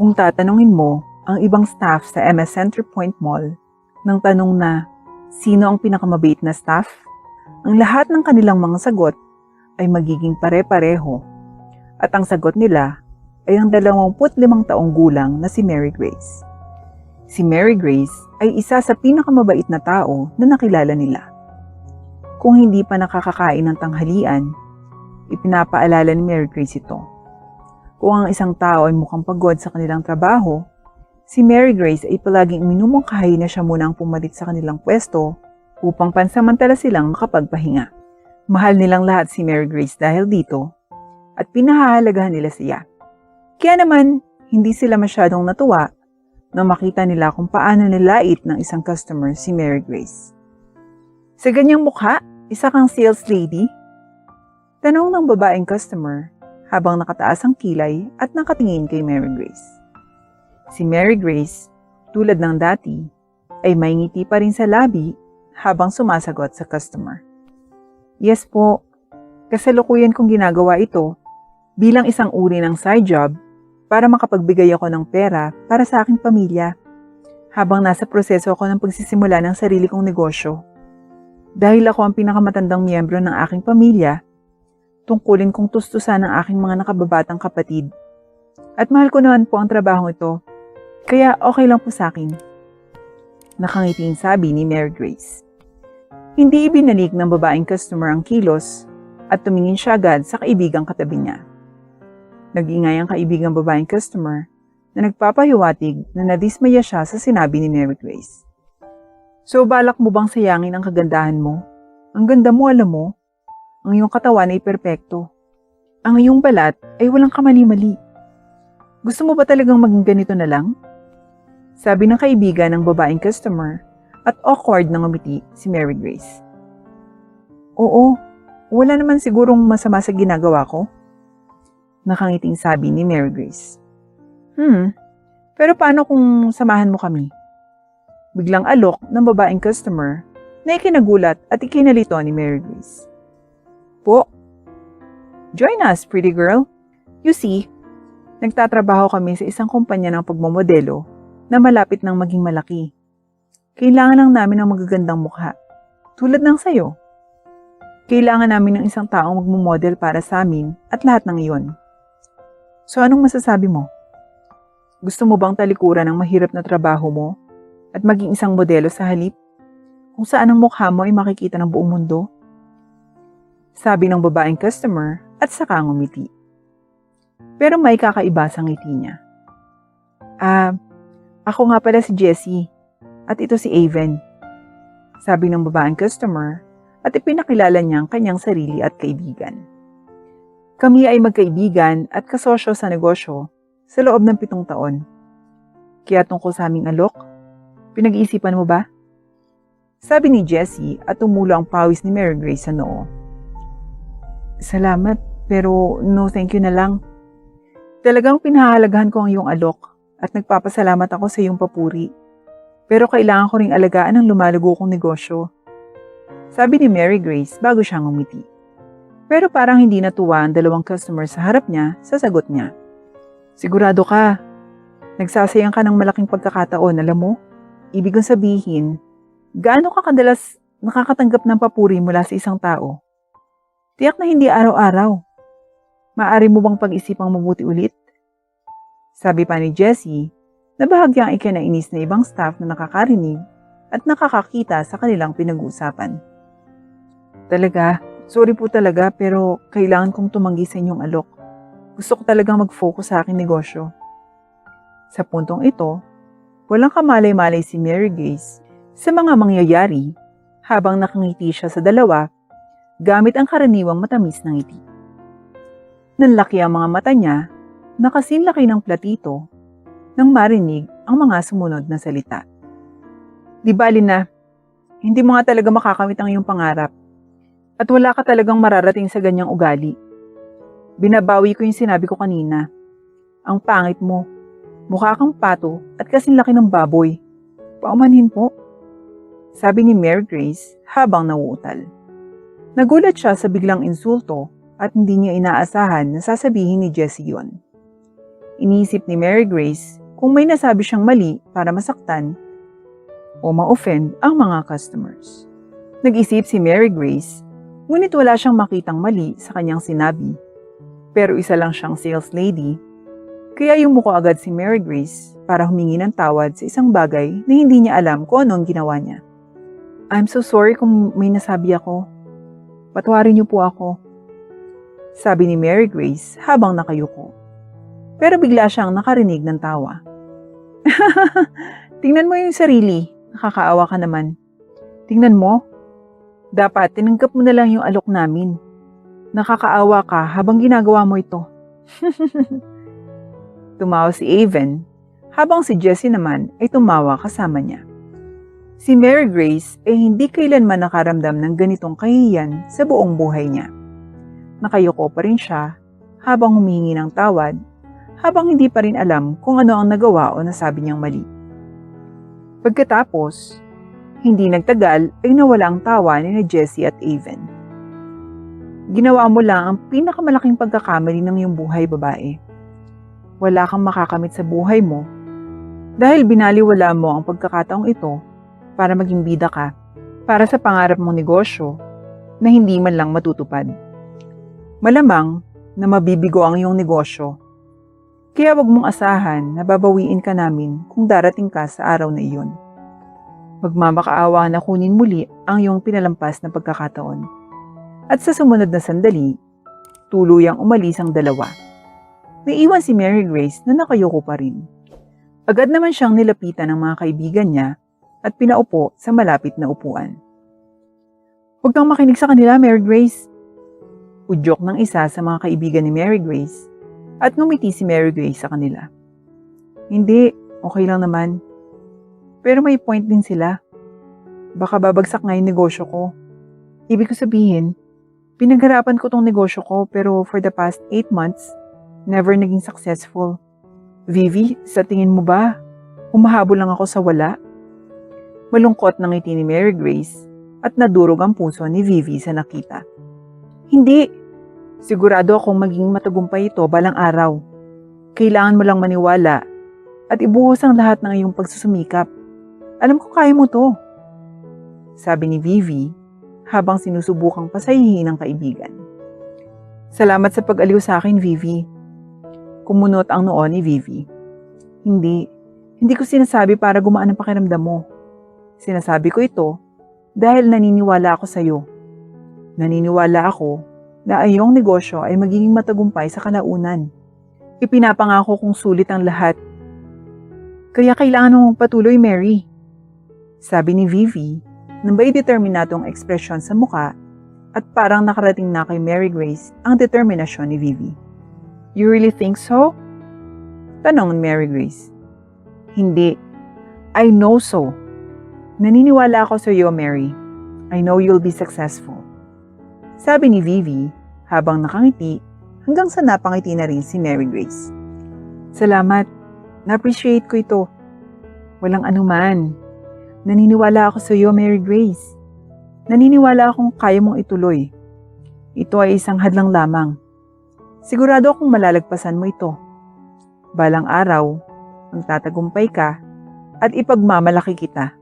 Kung tatanungin mo ang ibang staff sa MS Centerpoint Mall ng tanong na sino ang pinakamabait na staff, ang lahat ng kanilang mga sagot ay magiging pare-pareho at ang sagot nila ay ang 25 taong gulang na si Mary Grace. Si Mary Grace ay isa sa pinakamabait na tao na nakilala nila. Kung hindi pa nakakakain ng tanghalian, ipinapaalala ni Mary Grace ito. Kung ang isang tao ay mukhang pagod sa kanilang trabaho, si Mary Grace ay palaging minumungkahi na siya muna ang pumalit sa kanilang pwesto upang pansamantala silang makapagpahinga. Mahal nilang lahat si Mary Grace dahil dito at pinahahalagahan nila siya. Kaya naman, hindi sila masyadong natuwa nang makita nila kung paano nilait ng isang customer si Mary Grace. Sa ganyang mukha, isa kang sales lady? Tanong ng babaeng customer habang nakataas ang kilay at nakatingin kay Mary Grace. Si Mary Grace, tulad ng dati, ay may ngiti pa rin sa labi habang sumasagot sa customer. Yes po, kasalukuyan kong ginagawa ito bilang isang uri ng side job para makapagbigay ako ng pera para sa aking pamilya habang nasa proseso ako ng pagsisimula ng sarili kong negosyo. Dahil ako ang pinakamatandang miyembro ng aking pamilya, tungkulin kong tustusan ang aking mga nakababatang kapatid. At mahal ko naman po ang trabahong ito, kaya okay lang po sa akin. Nakangiting sabi ni Mary Grace. Hindi ibinalik ng babaeng customer ang kilos at tumingin siya agad sa kaibigang katabi niya. Nag-ingay ang kaibigang babaeng customer na nagpapahiwatig na nadismaya siya sa sinabi ni Mary Grace. So balak mo bang sayangin ang kagandahan mo? Ang ganda mo, alam mo. Ang iyong katawan ay perpekto. Ang iyong balat ay walang kamali-mali. Gusto mo ba talagang maging ganito na lang? Sabi ng kaibigan ng babaeng customer at awkward na ngumiti si Mary Grace. Oo, wala naman sigurong masama sa ginagawa ko. Nakangiting sabi ni Mary Grace. Pero paano kung samahan mo kami? Biglang alok ng babaeng customer na ikinagulat at ikinalito ni Mary Grace. Po, join us, pretty girl. You see, nagtatrabaho kami sa isang kumpanya ng pagmamodelo na malapit ng maging malaki. Kailangan lang namin ng magagandang mukha, tulad ng sayo. Kailangan namin ng isang taong magmamodel para sa amin at lahat ng iyon. So anong masasabi mo? Gusto mo bang talikuran ang mahirap na trabaho mo at maging isang modelo sa halip kung saan ang mukha mo ay makikita ng buong mundo? Sabi ng babaeng customer at saka ngumiti. Pero may kakaiba sa ngiti niya. Ako nga pala si Jessie at ito si Aven. Sabi ng babaeng customer at ipinakilala niya ang kanyang sarili at kaibigan. Kami ay magkaibigan at kasosyo sa negosyo sa loob ng 7 taon. Kaya tungkol sa aming alok, pinag-iisipan mo ba? Sabi ni Jessie at tumulo ang pawis ni Mary Grace sa noo. Salamat, pero no thank you na lang. Talagang pinahahalagahan ko ang iyong alok at nagpapasalamat ako sa iyong papuri. Pero kailangan ko ring alagaan ang lumalago kong negosyo. Sabi ni Mary Grace bago siya ngumiti. Pero parang hindi natuwa ang 2 customer sa harap niya sa sagot niya. Sigurado ka, nagsasayang ka ng malaking pagkakataon, alam mo? Ibig kong sabihin, gaano ka kadalas nakakatanggap ng papuri mula sa isang tao? Tiyak na hindi araw-araw. Maaari mo bang pag-isipang mabuti ulit? Sabi pa ni Jessie na bahagyang ikinainis na ibang staff na nakakarinig at nakakakita sa kanilang pinag-uusapan. Talaga, sorry po talaga pero kailangan kong tumanggi sa inyong alok. Gusto ko talagang mag-focus sa aking negosyo. Sa puntong ito, walang kamalay-malay si Mary Grace sa mga mangyayari habang nakangiti siya sa dalawa gamit ang karaniwang matamis na ngiti. Nanlaki ang mga mata niya na kasinlaki ng platito nang marinig ang mga sumunod na salita. Di bali na, hindi mo nga talaga makakamit ang iyong pangarap at wala ka talagang mararating sa ganyang ugali. Binabawi ko yung sinabi ko kanina. Ang pangit mo, mukha kang pato at kasing laki ng baboy. Paumanhin po. Sabi ni Mary Grace habang nauutal. Nagulat siya sa biglang insulto at hindi niya inaasahan na sasabihin ni Jessie yun. Iniisip ni Mary Grace kung may nasabi siyang mali para masaktan o ma-offend ang mga customers. Nag-isip si Mary Grace, ngunit wala siyang makitang mali sa kanyang sinabi. Pero isa lang siyang sales lady, kaya yumuko agad si Mary Grace para humingi ng tawad sa isang bagay na hindi niya alam kung ano ang ginawa niya. I'm so sorry kung may nasabi ako. Patawarin niyo po ako, sabi ni Mary Grace habang nakayuko. Pero bigla siyang nakarinig ng tawa. Tingnan mo yung sarili, nakakaawa ka naman. Tingnan mo, dapat tinanggap mo na lang yung alok namin. Nakakaawa ka habang ginagawa mo ito. Tumawa si Avon, habang si Jessie naman ay tumawa kasama niya. Si Mary Grace ay hindi kailanman nakaramdam ng ganitong kahihiyan sa buong buhay niya. Nakayuko pa rin siya habang humihingi ng tawad, habang hindi pa rin alam kung ano ang nagawa o nasabi niyang mali. Pagkatapos, hindi nagtagal ay nawala ang tawa ni Jessie at Avon. Ginawa mo lang ang pinakamalaking pagkakamali ng iyong buhay, babae. Wala kang makakamit sa buhay mo dahil binaliwala mo ang pagkakataong ito para maging bida ka para sa pangarap mong negosyo na hindi man lang matutupad. Malamang na mabibigo ang iyong negosyo. Kaya wag mong asahan na babawiin ka namin kung darating ka sa araw na iyon. Magmamakaawa na kunin muli ang iyong pinalampas na pagkakataon. At sa sumunod na sandali, tuluyang umalis ang dalawa. Naiwan si Mary Grace na nakayuko pa rin. Agad naman siyang nilapitan ng mga kaibigan niya at pinaupo sa malapit na upuan. Huwag kang makinig sa kanila, Mary Grace. Udyok ng isa sa mga kaibigan ni Mary Grace at ngumiti si Mary Grace sa kanila. Hindi, okay lang naman. Pero may point din sila. Baka babagsak nga yung negosyo ko. Ibig ko sabihin, pinagharapan ko tong negosyo ko pero for the past 8 months, never naging successful. Vivi, sa tingin mo ba, humahabol lang ako sa wala? Malungkot ng ngiti ni Mary Grace at nadurog ang puso ni Vivi sa nakita. Hindi, sigurado akong maging matagumpay ito balang araw. Kailangan mo lang maniwala at ibuhos ang lahat ng iyong pagsusumikap. Alam ko kaya mo to, sabi ni Vivi habang sinusubukang pasahihin ng kaibigan. Salamat sa pag-aliw sa akin, Vivi. Kumunot ang noo ni Vivi. Hindi ko sinasabi para gumaan ang pakiramdam mo. Sinasabi ko ito dahil naniniwala ako sa iyo. Naniniwala ako na ang iyong negosyo ay magiging matagumpay sa kalaunan. Ipinapangako kong sulit ang lahat. Kaya kailangan mong patuloy, Mary, sabi ni Vivi na may determinadong ekspresyon sa muka at parang nakarating na kay Mary Grace ang determinasyon ni Vivi. You really think so? Tanong ni Mary Grace. Hindi. I know so. Naniniwala ako sa iyo, Mary. I know you'll be successful. Sabi ni Vivi habang nakangiti hanggang sa napangiti na rin si Mary Grace. Salamat. Na-appreciate ko ito. Walang anuman. Naniniwala ako sa iyo, Mary Grace. Naniniwala akong kaya mong ituloy. Ito ay isang hadlang lamang. Sigurado akong malalagpasan mo ito. Balang araw, magtatagumpay ka at ipagmamalaki kita.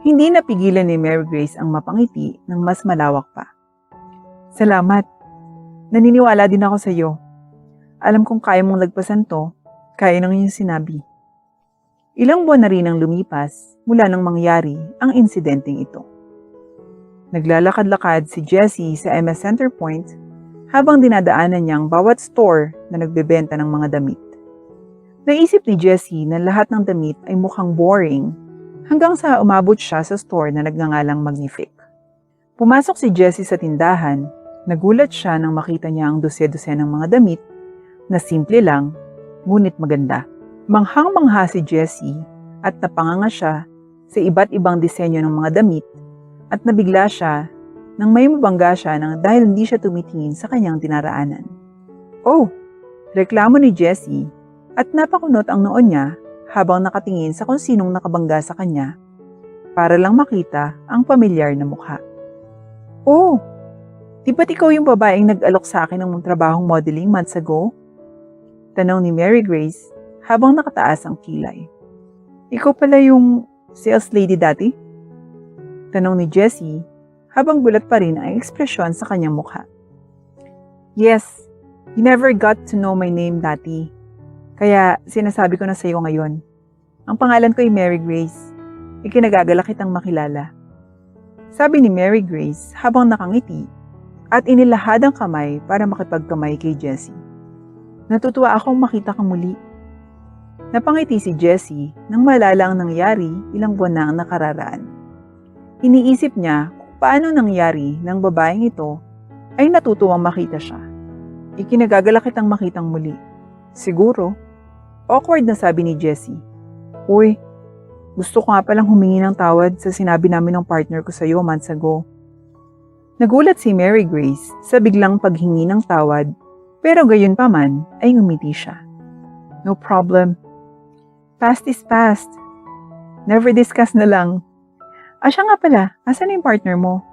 Hindi napigilan ni Mary Grace ang mapangiti ng mas malawak pa. Salamat. Naniniwala din ako sa iyo. Alam kong kaya mong lagpasan to, kaya ng iyong sinabi. Ilang buwan na rin ang lumipas mula nang mangyari ang insidenteng ito. Naglalakad-lakad si Jessie sa MS Centerpoint habang dinadaanan niyang bawat store na nagbebenta ng mga damit. Naisip ni Jessie na lahat ng damit ay mukhang boring hanggang sa umabot siya sa store na nagngangalang Magnifique. Pumasok si Jessie sa tindahan, nagulat siya nang makita niya ang dose-dose ng mga damit na simple lang, ngunit maganda. Manghang-mangha si Jessie at napanganga siya sa iba't ibang disenyo ng mga damit at nabigla siya nang may mabangga siya dahil hindi siya tumitingin sa kanyang dinaraanan. Oh, reklamo ni Jessie at napakunot ang noo niya habang nakatingin sa kung sinong nakabangga sa kanya para lang makita ang pamilyar na mukha. Oh, di ba't ikaw yung babaeng nag-alok sa akin ng trabahong modeling months ago? Tanong ni Mary Grace habang nakataas ang kilay. Ikaw pala yung sales lady dati? Tanong ni Jessie habang gulat pa rin ang ekspresyon sa kanyang mukha. Yes, you never got to know my name dati. Kaya sinasabi ko na sa iyo ngayon. Ang pangalan ko ay Mary Grace. Ikinagagalak kitang makilala. Sabi ni Mary Grace habang nakangiti at inilahad ang kamay para makipagkamay kay Jessie. Natutuwa akong makita ka muli. Napangiti si Jessie nang malala ang nangyari ilang buwan na ang nakararaan. Iniisip niya kung paano nangyari ng babaeng ito ay natutuwang makita siya. Ikinagagalak kitang makitang muli. Siguro, awkward na sabi ni Jessie. Uy, gusto ko nga palang humingi ng tawad sa sinabi namin ng partner ko sa iyo months ago. Nagulat si Mary Grace sa biglang paghingi ng tawad pero gayon pa man ay ngumiti siya. No problem. Past is past. Never discuss na lang. Siya nga pala, asan yung partner mo?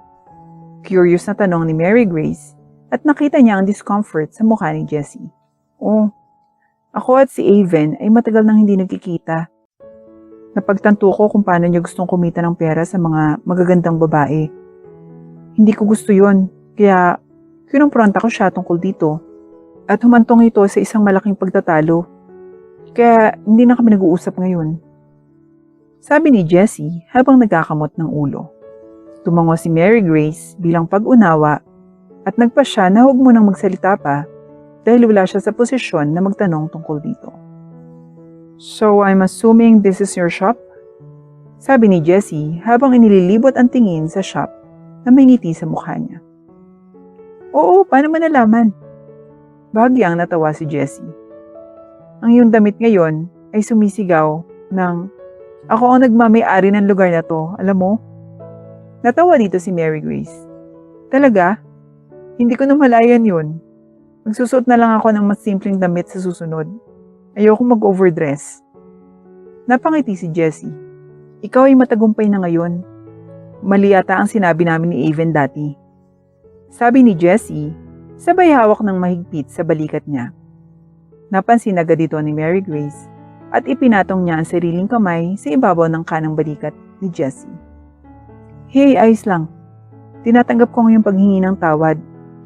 Curious na tanong ni Mary Grace at nakita niya ang discomfort sa mukha ni Jessie. Oh, ako at si Aven ay matagal nang hindi nagkikita. Napagtanto ko kung paano niya gustong kumita ng pera sa mga magagandang babae. Hindi ko gusto yon, kaya kinumpronta ko siya tungkol dito. At humantong ito sa isang malaking pagtatalo. Kaya hindi na kami nag-uusap ngayon. Sabi ni Jessie habang nagkakamot ng ulo. Tumango si Mary Grace bilang pag-unawa at nagpa siya na huwag mo nang magsalita pa dahil wala siya sa posisyon na magtanong tungkol dito. So I'm assuming this is your shop? Sabi ni Jessie habang inililibot ang tingin sa shop na may ngiti sa mukha niya. Oo, paano mo nalaman? Bahagyang natawa si Jessie. Ang iyong damit ngayon ay sumisigaw ng, ako ang nagmamay-ari ng lugar na to, alam mo? Natawa dito si Mary Grace. Talaga? Hindi ko namalayan yun. Magsusuot na lang ako ng mas simpleng damit sa susunod. Ayoko mag-overdress. Napangiti si Jessie. Ikaw ay matagumpay na ngayon. Mali yata ang sinabi namin ni Aven dati. Sabi ni Jessie, sabay hawak ng mahigpit sa balikat niya. Napansin agad ito ni Mary Grace at ipinatong niya ang sariling kamay sa ibabaw ng kanang balikat ni Jessie. Hey, ayos lang. Tinatanggap ko ngayong paghingi ng tawad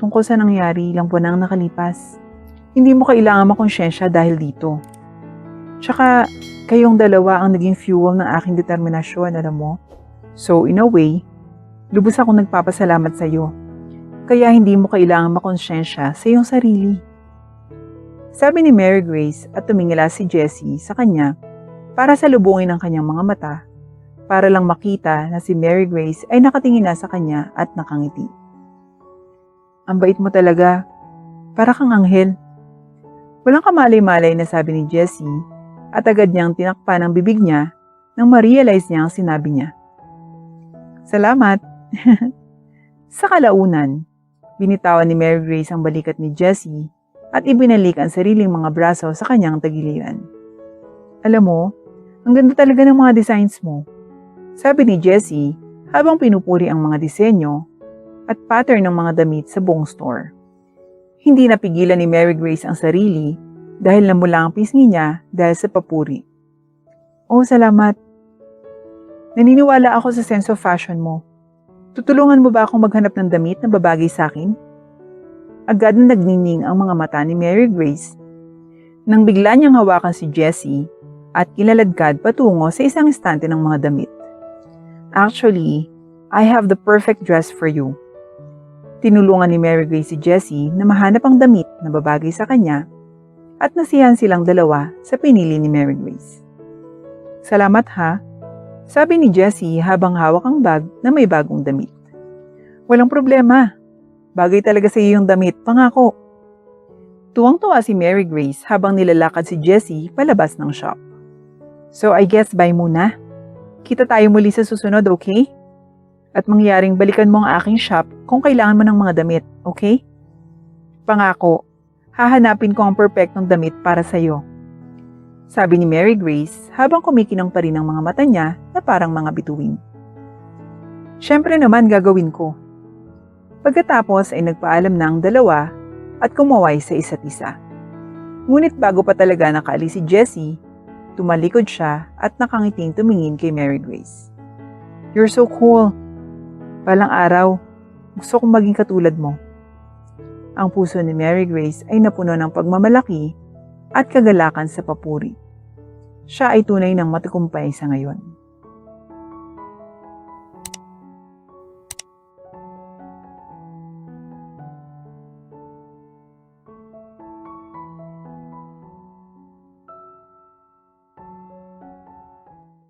tungkol sa nangyari ilang buwan ang nakalipas. Hindi mo kailangan makonsyensya dahil dito. Tsaka, kayong dalawa ang naging fuel ng aking determinasyon, alam mo? So, in a way, lubos akong nagpapasalamat sa iyo. Kaya hindi mo kailangan makonsyensya sa iyong sarili. Sabi ni Mary Grace at tumingala si Jessie sa kanya para salubungin ang kanyang mga mata para lang makita na si Mary Grace ay nakatingin na sa kanya at nakangiti. Ang bait mo talaga. Para kang anghel. Walang kamalay-malay na sabi ni Jessie at agad niyang tinakpan ang bibig niya nang ma-realize niya ang sinabi niya. Salamat. Sa kalaunan, binitawan ni Mary Grace ang balikat ni Jessie at ibinalik ang sariling mga braso sa kanyang tagiliran. Alam mo, ang ganda talaga ng mga designs mo. Sabi ni Jessie habang pinupuri ang mga disenyo at pattern ng mga damit sa buong store. Hindi napigilan ni Mary Grace ang sarili dahil namula ang pisngi niya dahil sa papuri. Oh, salamat. Naniniwala ako sa sense of fashion mo. Tutulungan mo ba akong maghanap ng damit na babagay sa akin? Agad na nagnining ang mga mata ni Mary Grace nang bigla niyang hawakan si Jessie at kilaladkad patungo sa isang estante ng mga damit. Actually, I have the perfect dress for you. Tinulungan ni Mary Grace si Jessie na mahanap ang damit na babagay sa kanya at nasiyahan silang dalawa sa pinili ni Mary Grace. Salamat ha, sabi ni Jessie habang hawak ang bag na may bagong damit. Walang problema, bagay talaga sa iyo yung damit, pangako. Tuwang-tuwa si Mary Grace habang nilalakad si Jessie palabas ng shop. So I guess bye muna. Kita tayo muli sa susunod, okay? At mangyaring balikan mo ang aking shop kung kailangan mo ng mga damit, okay? Pangako, hahanapin ko ang perpektong damit para sa iyo. Sabi ni Mary Grace habang kumikinang pa rin ang mga mata niya na parang mga bituin. Siyempre naman gagawin ko. Pagkatapos ay nagpaalam na ang dalawa at kumaway sa isa't isa. Ngunit bago pa talaga nakaalis si Jessie, tumalikod siya at nakangiting tumingin kay Mary Grace. "You're so cool. Balang araw, gusto kong maging katulad mo." Ang puso ni Mary Grace ay napuno ng pagmamalaki at kagalakan sa papuri. Siya ay tunay ng matagumpay sa ngayon.